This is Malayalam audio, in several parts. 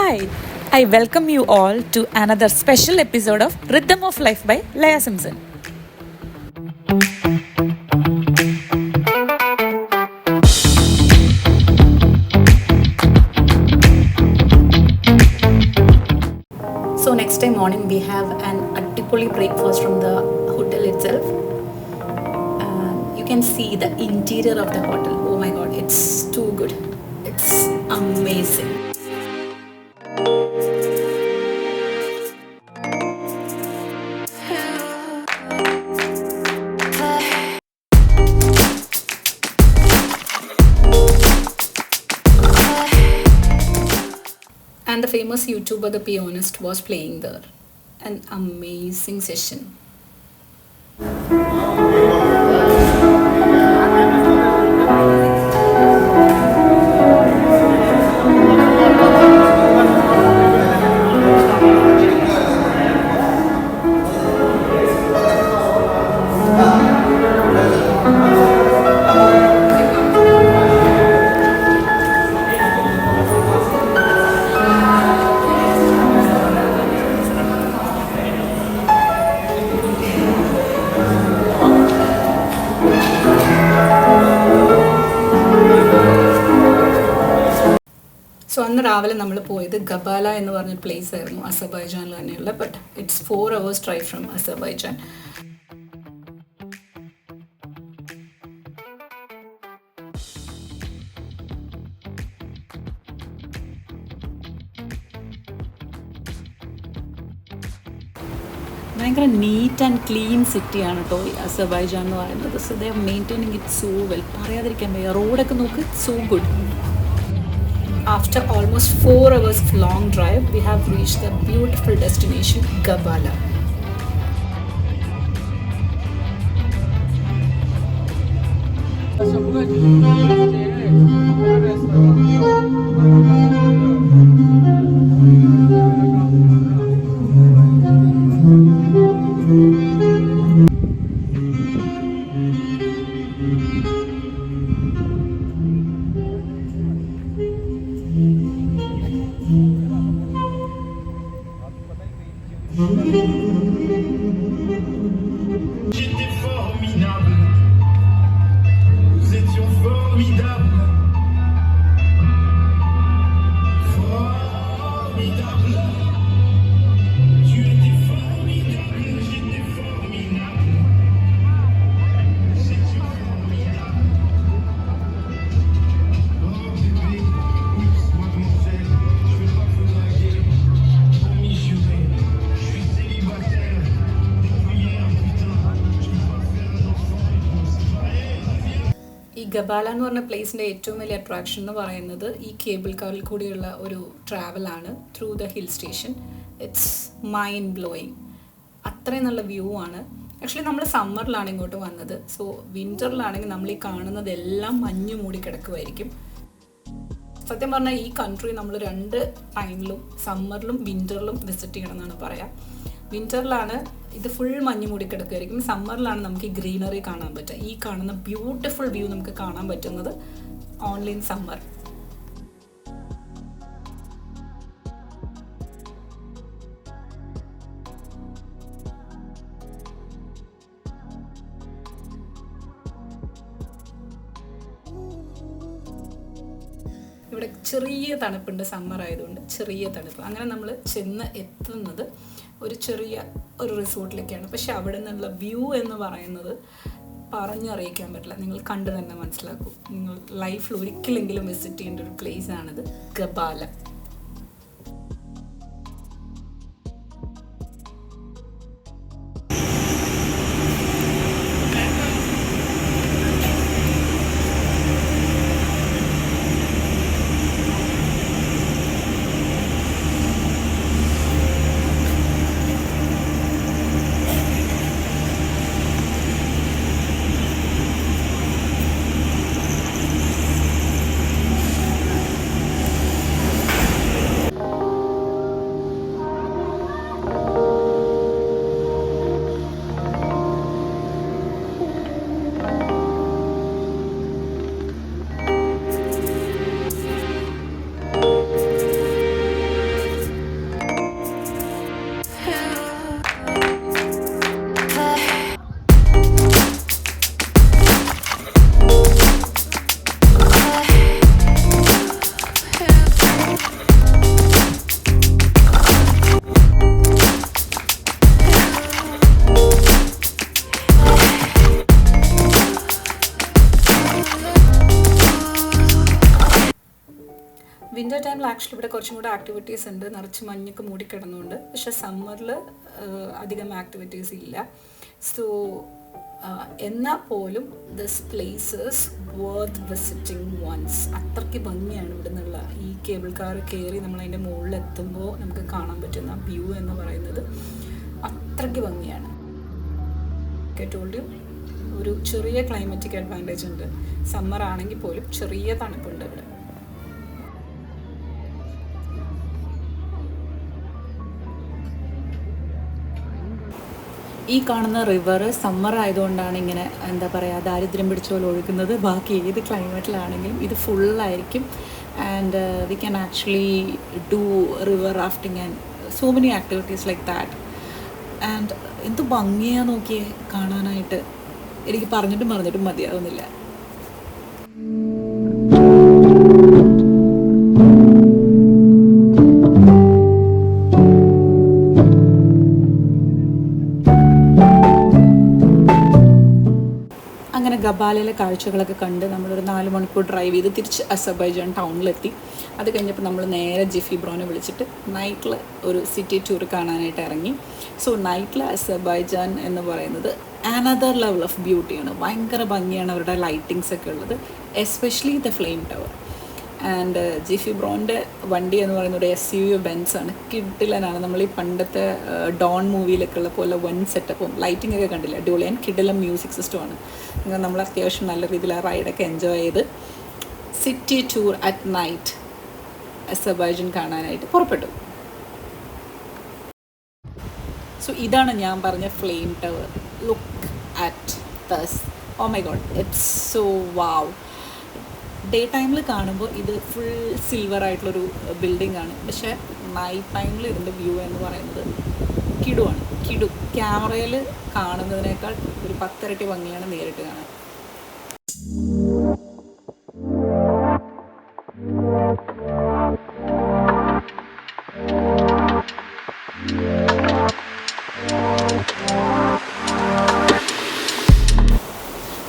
Hi, I welcome you all to another special episode of Rhythm of Life by Leah Simpson. So next day morning we have an adipoli breakfast from the hotel itself. You can see the interior of the hotel. Oh my god, it's too good. It's amazing. And the famous YouTuber The Pianist was playing there. An amazing session. So അന്ന് രാവിലെ നമ്മൾ പോയത് ഗബാല എന്ന് പറഞ്ഞൊരു പ്ലേസ് ആയിരുന്നു, അസർബൈജാനിൽ തന്നെയുള്ള. But it's 4 hours drive from Azerbaijan. ഭയങ്കര നീറ്റ് ആൻഡ് ക്ലീൻ സിറ്റിയാണ് കേട്ടോ ഈ അസർബൈജാൻ എന്ന് പറയുന്നത്. So they are maintaining it so well. പറയാതിരിക്കാൻ വയ്യ. റോഡൊക്കെ നോക്ക്, so good. After almost 4 hours long drive, we have reached the beautiful destination Gabala. J'étais formidable, nous étions formidables, formidable. Tu étais formidable, j'étais formidable, nous étions formidables. Oh bébé, moi demoiselle, je vais pas vous draguer, promis juré, je suis célibataire depuis hier, putain, je vais pas faire un enfant et bon, c'est pas ഈ ഗബാല എന്ന് പറഞ്ഞ പ്ലേസിൻ്റെ ഏറ്റവും വലിയ അട്രാക്ഷൻ എന്ന് പറയുന്നത് ഈ കേബിൾ കാറിൽ കൂടിയുള്ള ഒരു ട്രാവലാണ് through the hill station. It's mind blowing. അത്രയും നല്ല വ്യൂ ആണ്. ആക്ച്വലി നമ്മൾ സമ്മറിലാണ് ഇങ്ങോട്ട് വന്നത്. സോ വിൻ്ററിലാണെങ്കിൽ നമ്മൾ ഈ കാണുന്നതെല്ലാം മഞ്ഞ് മൂടി കിടക്കുമായിരിക്കും. സത്യം പറഞ്ഞാൽ ഈ കൺട്രി നമ്മൾ 2 ടൈമിലും, സമ്മറിലും വിൻ്ററിലും വിസിറ്റ് ചെയ്യണം എന്നാണ് പറയാം. വിൻ്ററിലാണ് ഇത് ഫുൾ മഞ്ഞ് മൂടി കിടക്കുമായിരിക്കും. സമ്മറിലാണ് നമുക്ക് ഈ ഗ്രീനറി കാണാൻ പറ്റുക. ഈ കാണുന്ന ബ്യൂട്ടിഫുൾ വ്യൂ നമുക്ക് കാണാൻ പറ്റുന്നത് ഓൺലി ഇൻ സമ്മർ. ഇവിടെ ചെറിയ തണുപ്പുണ്ട്, സമ്മർ ആയതുകൊണ്ട് ചെറിയ തണുപ്പ്. അങ്ങനെ നമ്മൾ ചെന്ന് എത്തുന്നത് ഒരു ചെറിയ ഒരു റിസോർട്ടിലേക്കാണ്. പക്ഷെ അവിടെ നിന്നുള്ള വ്യൂ എന്ന് പറയുന്നത് പറഞ്ഞറിയിക്കാൻ പറ്റില്ല. നിങ്ങൾ കണ്ടു തന്നെ മനസ്സിലാക്കും. നിങ്ങൾ ലൈഫിൽ ഒരിക്കലെങ്കിലും വിസിറ്റ് ചെയ്യേണ്ട ഒരു പ്ലേസ് ആണിത്, ഗബാല. ടൈമിൽ ആക്ച്വലി ഇവിടെ കുറച്ചും കൂടെ ആക്ടിവിറ്റീസ് ഉണ്ട്, നിറച്ച് മഞ്ഞൊക്കെ മൂടിക്കിടന്നുണ്ട്. പക്ഷേ സമ്മറിൽ അധികം ആക്ടിവിറ്റീസ് ഇല്ല. സോ എന്നാൽ പോലും this places worth visiting once. അത്രയ്ക്ക് ഭംഗിയാണ് ഇവിടെ നിന്നുള്ള ഈ കേബിൾ കാർ കയറി നമ്മളതിൻ്റെ മുകളിൽ എത്തുമ്പോൾ നമുക്ക് കാണാൻ പറ്റുന്ന വ്യൂ എന്ന് പറയുന്നത് അത്രയ്ക്ക് ഭംഗിയാണ്. ടോൾഡ് ഒരു ചെറിയ ക്ലൈമറ്റിക് അഡ്വാൻറ്റേജ് ഉണ്ട്. സമ്മർ ആണെങ്കിൽ പോലും ചെറിയ തണുപ്പുണ്ട് ഇവിടെ. ഈ കാണുന്ന റിവർ സമ്മർ ആയതുകൊണ്ടാണ് ഇങ്ങനെ എന്താ പറയുക ദാരിദ്ര്യം പിടിച്ച പോലെ ഒഴുകുന്നത്. ബാക്കി ഏത് ക്ലൈമറ്റിലാണെങ്കിലും ഇത് ഫുള്ളായിരിക്കും. And we can actually do river rafting and so many activities like that. And എന്ത് ഭംഗിയാണ് നോക്കിയേ കാണാനായിട്ട്. എനിക്ക് പറഞ്ഞിട്ടും മതിയാവുന്നില്ല. അങ്ങനെ ഗബാലയിലെ കാഴ്ചകളൊക്കെ കണ്ട് നമ്മളൊരു 4 മണിക്കൂർ ഡ്രൈവ് ചെയ്ത് തിരിച്ച് അസർബൈജാൻ ടൗണിലെത്തി. അത് കഴിഞ്ഞപ്പോൾ നമ്മൾ നേരെ ജിഫി ബ്രോനെ വിളിച്ചിട്ട് നൈറ്റിൽ ഒരു സിറ്റി ടൂർ കാണാനായിട്ട് ഇറങ്ങി. സോ നൈറ്റിൽ അസർബൈജാൻ എന്ന് പറയുന്നത് അനദർ ലെവൽ ഓഫ് ബ്യൂട്ടിയാണ്. ഭയങ്കര ഭംഗിയാണ് അവരുടെ ലൈറ്റിങ്സ് ഒക്കെ ഉള്ളത്, especially the flame tower. And ജിഫി ബ്രോൻ്റെ വണ്ടി എന്ന് പറയുന്നത് ഒരു SUV ബെൻസാണ്. കിഡിലനാണ്. നമ്മൾ ഈ പണ്ടത്തെ ഡോൺ മൂവിയിലൊക്കെ ഉള്ള പോലെ വൺ സെറ്റപ്പും ലൈറ്റിംഗ് ഒക്കെ കണ്ടില്ല, അടിപൊളി. ആൻഡ് കിഡിലം മ്യൂസിക് സിസ്റ്റമാണ്. നമ്മൾ അത്യാവശ്യം നല്ല രീതിയിൽ ആ റൈഡൊക്കെ എൻജോയ് ചെയ്ത് city tour at night Azerbaijan കാണാനായിട്ട് പുറപ്പെട്ടു. സോ ഇതാണ് ഞാൻ പറഞ്ഞ flame tower. Look at this. Oh my god, it's so wow. Day ടൈമിൽ കാണുമ്പോൾ ഇത് ഫുൾ സിൽവർ ആയിട്ടുള്ളൊരു ബിൽഡിംഗ് ആണ്. പക്ഷേ നൈറ്റ് ടൈമിൽ ഇതിൻ്റെ വ്യൂ എന്ന് പറയുന്നത് കിടുവാണ്. കിടു. ക്യാമറയിൽ കാണുന്നതിനേക്കാൾ ഒരു 10 ഇരട്ടി ഭംഗിയാണ് നേരിട്ട് കാണാൻ.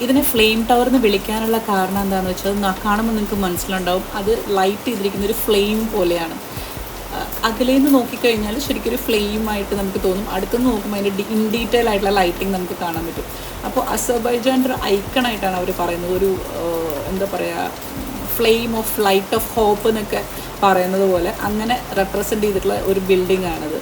ഇതിനെ ഫ്ലെയിം ടവർ എന്ന് വിളിക്കാനുള്ള കാരണം എന്താണെന്ന് വെച്ചാൽ കാണുമ്പോൾ നിങ്ങൾക്ക് മനസ്സിലുണ്ടാവും, അത് ലൈറ്റ് ചെയ്തിരിക്കുന്ന ഒരു ഫ്ലെയിം പോലെയാണ്. അകലേന്ന് നോക്കിക്കഴിഞ്ഞാൽ ശരിക്കും ഒരു ഫ്ലെയിമായിട്ട് നമുക്ക് തോന്നും. അടുത്തുനിന്ന് നോക്കുമ്പോൾ അതിൻ്റെ ഇൻ ഡീറ്റെയിൽ ആയിട്ടുള്ള ലൈറ്റിംഗ് നമുക്ക് കാണാൻ പറ്റും. അപ്പോൾ അസർബൈജാൻ്റെ ഒരു ഐക്കണായിട്ടാണ് അവർ പറയുന്നത്. ഒരു എന്താ പറയുക, flame of light of hope എന്നൊക്കെ പറയുന്നത് പോലെ അങ്ങനെ റെപ്രസെൻ്റ് ചെയ്തിട്ടുള്ള ഒരു ബിൽഡിംഗ് ആണിത്.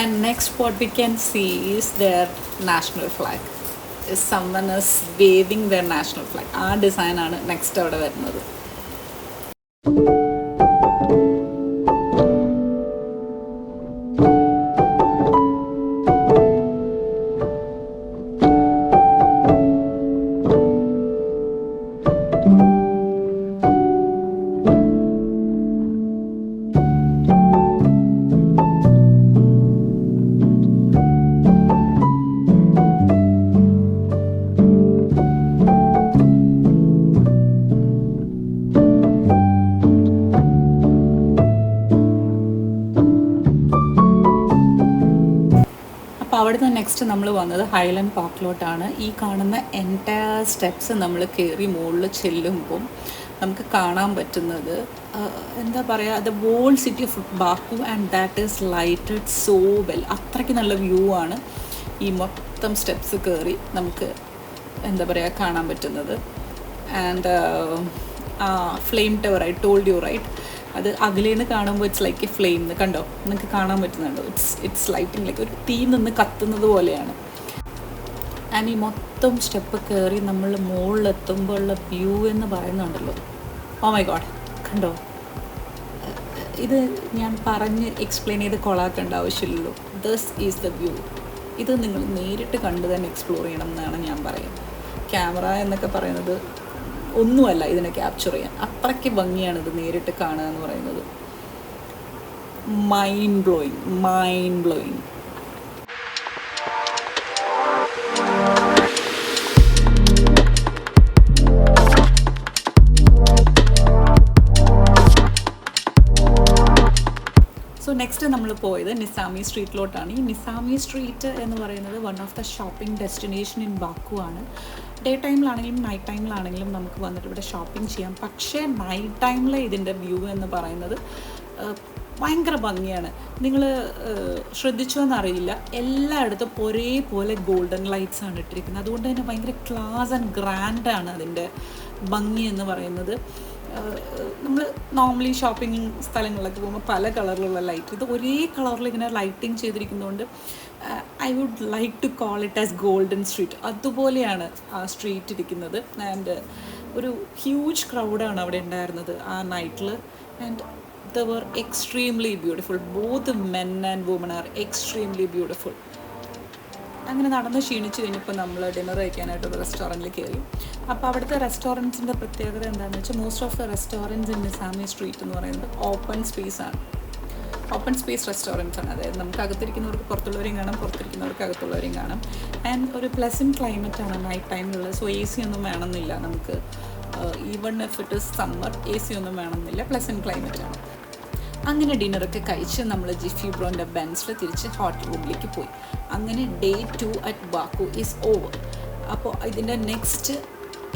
And next what we can see is their national flag. Someone is waving their national flag. ആ ഡിസൈനാണ് നെക്സ്റ്റ് അവിടെ വരുന്നത്. അപ്പോൾ അവിടുന്ന് നെക്സ്റ്റ് നമ്മൾ വന്നത് ഹൈലൻഡ് പാർക്കിലോട്ടാണ്. ഈ കാണുന്ന എൻറ്റയർ സ്റ്റെപ്സ് നമ്മൾ കയറി മുകളിൽ ചെല്ലുമ്പം നമുക്ക് കാണാൻ പറ്റുന്നത് എന്താ പറയുക, the whole city of Baku and that is lighted so well. അത്രയ്ക്ക് നല്ല വ്യൂ ആണ് ഈ മൊത്തം സ്റ്റെപ്സ് കയറി നമുക്ക് എന്താ പറയുക കാണാൻ പറ്റുന്നത്. And flame tower, I told you right, അത് അകലേന്ന് കാണുമ്പോൾ ഇറ്റ്സ് ലൈക്ക് എ ഫ്ലെയിം. കണ്ടോ, നിങ്ങൾക്ക് കാണാൻ പറ്റുന്നുണ്ടോ? ഇറ്റ്സ് ലൈറ്റിംഗ് ലൈക്ക് ഒരു തീ നിന്ന് കത്തുന്നത് പോലെയാണ്. ആൻഡ് ഈ മൊത്തം സ്റ്റെപ്പ് കയറി നമ്മൾ മുകളിലെത്തുമ്പോൾ ഉള്ള വ്യൂ എന്ന് പറയുന്നുണ്ടല്ലോ, ഓ മൈ ഗോഡ്, കണ്ടോ? ഇത് ഞാൻ പറഞ്ഞ് എക്സ്പ്ലെയിൻ ചെയ്ത് കൊളാക്കേണ്ട ആവശ്യമില്ലല്ലോ. This is the view. ഇത് നിങ്ങൾ നേരിട്ട് കണ്ട് തന്നെ എക്സ്പ്ലോർ ചെയ്യണം എന്നാണ് ഞാൻ പറയുന്നത്. ക്യാമറ എന്നൊക്കെ പറയുന്നത് ഒന്നുമല്ല ഇതിനെ ക്യാപ്ചർ ചെയ്യാൻ. അത്രയ്ക്ക് ഭംഗിയാണ് ഇത് നേരിട്ട് കാണുക എന്ന് പറയുന്നത്. Mind blowing. നെക്സ്റ്റ് നമ്മൾ പോയത് നിസാമി സ്ട്രീറ്റിലോട്ടാണ്. ഈ നിസാമി സ്ട്രീറ്റ് എന്ന് പറയുന്നത് one of the shopping destination in Baku ആണ്. ഡേ ടൈമിലാണെങ്കിലും നൈറ്റ് ടൈമിലാണെങ്കിലും നമുക്ക് വന്നിട്ട് ഇവിടെ ഷോപ്പിംഗ് ചെയ്യാം. പക്ഷേ നൈറ്റ് ടൈമിൽ ഇതിൻ്റെ വ്യൂ എന്ന് പറയുന്നത് ഭയങ്കര ഭംഗിയാണ്. നിങ്ങൾ ശ്രദ്ധിച്ചോ എന്നറിയില്ല, എല്ലായിടത്തും ഒരേപോലെ ഗോൾഡൻ ലൈറ്റ്സ് ആണ് ഇട്ടിരിക്കുന്നത്. അതുകൊണ്ട് തന്നെ ഭയങ്കര ക്ലാസ് ആൻഡ് ഗ്രാൻഡാണ് അതിൻ്റെ ഭംഗി എന്ന് പറയുന്നത്. നമ്മൾ നോർമലി ഷോപ്പിംഗ് സ്ഥലങ്ങളിലൊക്കെ പോകുമ്പോൾ പല കളറിലുള്ള ലൈറ്റ്, ഇത് ഒരേ കളറിൽ ഇങ്ങനെ ലൈറ്റിങ് ചെയ്തിരിക്കുന്നതുകൊണ്ട് I would like to call it as golden street. അതുപോലെയാണ് ആ സ്ട്രീറ്റ് ഇരിക്കുന്നത്. ആൻഡ് ഒരു ഹ്യൂജ് ക്രൗഡാണ് അവിടെ ഉണ്ടായിരുന്നത് ആ നൈറ്റിൽ. And they were extremely beautiful. Both men and women are extremely beautiful. അങ്ങനെ നടന്ന് ക്ഷീണിച്ച് കഴിഞ്ഞപ്പോൾ നമ്മൾ ഡിന്നർ കഴിക്കാനായിട്ട് ഒരു റെസ്റ്റോറൻറ്റിൽ കയറി. അപ്പോൾ അവിടുത്തെ റെസ്റ്റോറൻറ്റ്സിൻ്റെ പ്രത്യേകത എന്താണെന്ന് വെച്ചാൽ most of the restaurants in Nizami street എന്ന് പറയുന്നത് ഓപ്പൺ സ്പേസ് ആണ്. ഓപ്പൺ സ്പേസ് റെസ്റ്റോറൻറ്റ്സ് ആണ്. അതായത് നമുക്ക് അകത്തിരിക്കുന്നവർക്ക് പുറത്തുള്ളവരെയും കാണാം, പുറത്തിരിക്കുന്നവർക്ക് അകത്തുള്ളവരെയും കാണാം. ആൻഡ് ഒരു പ്ലസൻറ്റ് ക്ലൈമറ്റാണ് നൈറ്റ് ടൈമിലുള്ളത്. സോ AC ഒന്നും വേണമെന്നില്ല നമുക്ക്. Even if it is summer AC ഒന്നും വേണമെന്നില്ല, പ്ലസൻറ്റ് ക്ലൈമറ്റാണ്. അങ്ങനെ ഡിന്നറൊക്കെ കഴിച്ച് നമ്മൾ ജിഫി ബ്രോൻ്റെ ബെൻസിൽ തിരിച്ച് ഹോട്ടൽ റൂമിലേക്ക് പോയി. അങ്ങനെ day 2 at Baku is over. അപ്പോൾ ഇതിൻ്റെ നെക്സ്റ്റ്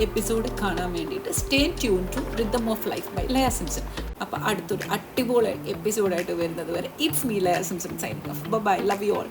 എപ്പിസോഡ് കാണാൻ വേണ്ടിയിട്ട് stay tune to rhythm of life by Laya Simson. അപ്പോൾ അടുത്തൊരു അടിപൊളി എപ്പിസോഡായിട്ട് വരുന്നത് വരെ it's me Laya Simson signing off. Bye, love you all.